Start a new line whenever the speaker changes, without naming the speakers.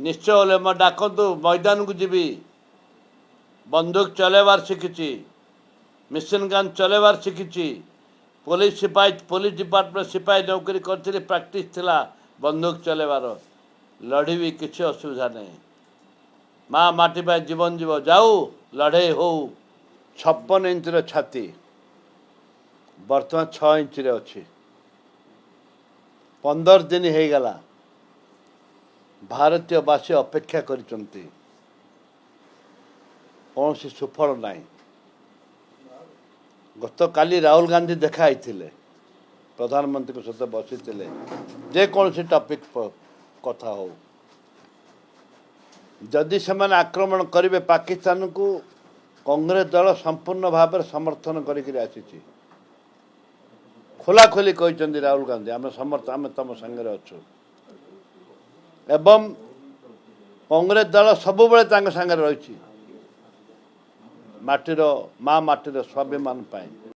निश्चय होले मैं डाकतु मैदान को जीवी बंदूक चलेबार शिखी मेसिन गन चलेबार शिखी पुलिस सिपाही पुलिस डिपार्टमेंट सिपाही नौकरी कर प्रैक्टिस थिला बंदूक चलेबार लड़ीबी किसी असुविधा नहीं माँ माटी पर जीवन जीव जाऊ लड़े हो 56 इंच छाती बर्तमान 6 इंच अच्छी 15 दिन हो गला भारतीयवासी अपेक्षा करिसंती कौन सी सुफल नहीं गत काली राहुल गांधी देखा प्रधानमंत्री सहित बसी जेकोसी टॉपिक कथा हो जदि से आक्रमण करेंगे पाकिस्तान को कांग्रेस दल संपूर्ण भाव समर्थन करी खोलाखोली कहते राहुल गांधी आम समर्थ आम तुम संगे अच्छु एवं कांग्रेस दल सब सागर रही माटीर माँ माटीर स्वाभिमान पाए।